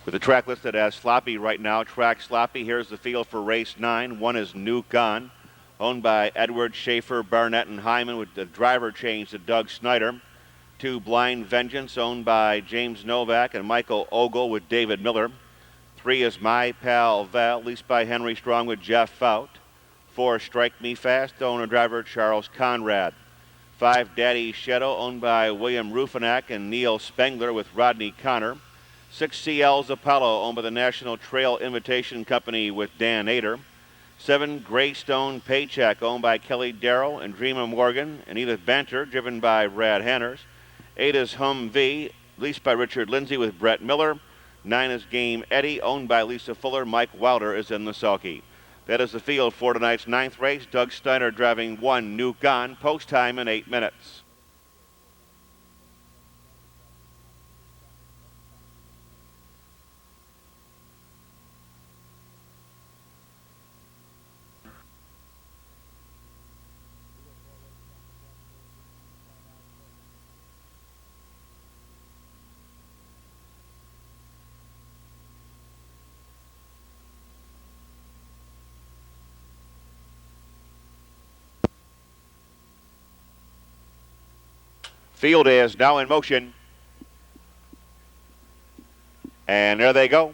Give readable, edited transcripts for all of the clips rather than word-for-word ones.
With the track listed as Sloppy right now, track Sloppy. Here's the field for race 9. One is Nuke On, owned by Edward Schaefer, Barnett, and Hyman, with the driver change to Doug Snyder. 2, Blind Vengeance, owned by James Novak and Michael Ogle with David Miller. 3 is My Pal Val, leased by Henry Strong with Jeff FOUT. 4, Strike Me Fast, owner-driver Charles Conrad. 5, Daddy Scioto, owned by William Rufinak and Neil Spengler with Rodney Connor. 6, CL's Apollo, owned by the National Trail Invitation Company with Dan Ater. 7, Greystone Paycheck, owned by Kelly Darrow and Dreamer Morgan and Edith Banter, driven by Brad Hanners. 8 is HUMVEE, leased by Richard Lindsey with Brett Miller. 9 is Game Eddie, owned by Lisa Fuller. Mike Wilder is in the sulky. That is the field for tonight's 9th race. Doug Snyder driving 1, Nuke On, post time in 8 minutes. Field is now in motion. And there they go.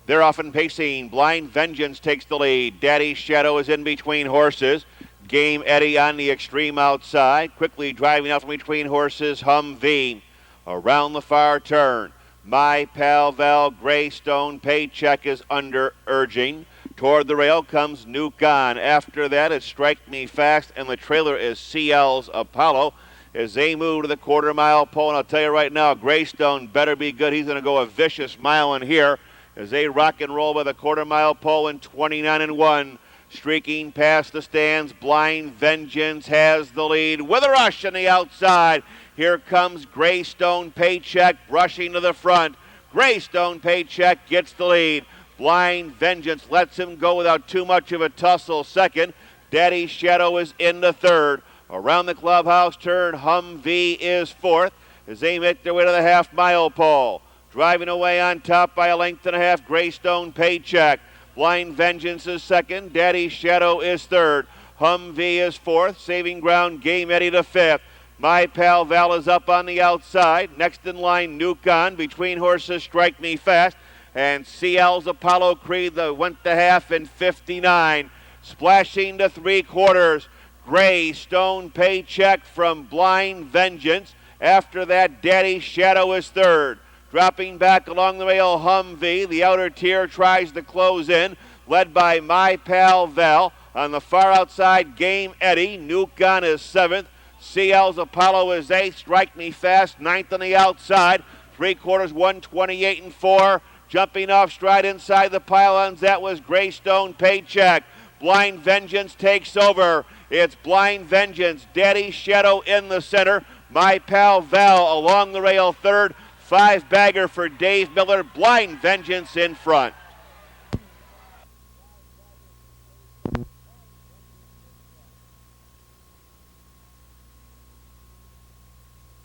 They're off and pacing. Blind Vengeance takes the lead. Daddy Shadow is in between horses. Game Eddie on the extreme outside. Quickly driving out from between horses, HUMVEE. Around the far turn. My Pal Val, Greystone Paycheck is under urging. Toward the rail comes Nuke On. After that, it's Strike Me Fast, and the trailer is CL's Apollo. As they move to the quarter-mile pole, and I'll tell you right now, Greystone better be good. He's going to go a vicious mile in here as they rock and roll by the quarter-mile pole in 29-1. Streaking past the stands, Blind Vengeance has the lead with a rush on the outside. Here comes Greystone Paycheck brushing to the front. Greystone Paycheck gets the lead. Blind Vengeance lets him go without too much of a tussle. Second, Daddy Shadow is in the third. Around the clubhouse turn, HUMVEE is fourth as they make their way to the half-mile pole. Driving away on top by a length and a half, Greystone Paycheck. Blind Vengeance is second. Daddy Shadow is third. HUMVEE is fourth. Saving ground, Game Eddie to fifth. My Pal Val is up on the outside. Next in line, Nuke On. Between horses, Strike Me Fast. And CL's Apollo Creed went the half in 59. Splashing to 3/4. Greystone Paycheck from Blind Vengeance. After that, Daddy Shadow is third. Dropping back along the rail, HUMVEE. The outer tier tries to close in, led by My Pal Val. On the far outside, Game Eddie. Nuke On is seventh. CL's Apollo is eighth. Strike Me Fast, ninth on the outside. 3/4, 128-4. Jumping off stride inside the pylons, that was Greystone Paycheck. Blind Vengeance takes over. It's Blind Vengeance, Daddy Shadow in the center. My Pal Val along the rail third. 5-bagger for Dave Miller. Blind Vengeance in front.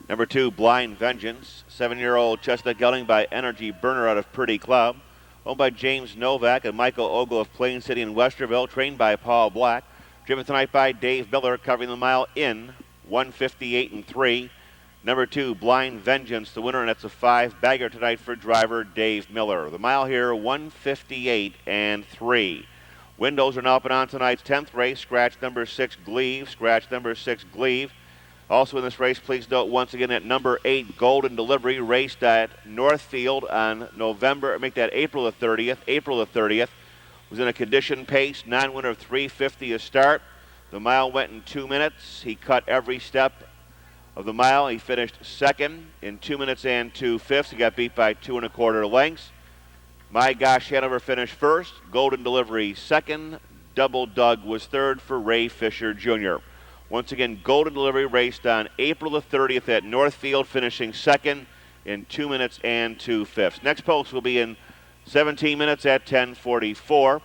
Number 2, Blind Vengeance. 7-year-old chestnut gelding by Energy Burner out of Pretty Cloud. Owned by James Novak and Michael Ogle of Plain City in Westerville. Trained by Paul Black. Driven tonight by Dave Miller, covering the mile in 158-3. Number 2, Blind Vengeance, the winner, and that's a 5-bagger tonight for driver Dave Miller. The mile here, 158-3. Windows are now open on tonight's 10th race. Scratch number 6, Gleave. Scratch number 6, Gleave. Also in this race, please note once again that number 8, Golden Delivery, raced at Northfield on April the 30th. April the 30th. Was in a condition pace, non-winner of 3:50 a start. The mile went in 2 minutes. He cut every step of the mile. He finished second in 2 minutes and 2/5. He got beat by 2 1/4 lengths. My Gosh Hanover finished first. Golden Delivery second. Double Doug was third for Ray Fisher Jr. Once again, Golden Delivery raced on April the 30th at Northfield, finishing second in 2 minutes and 2/5. Next post will be in 17 minutes at 10:44.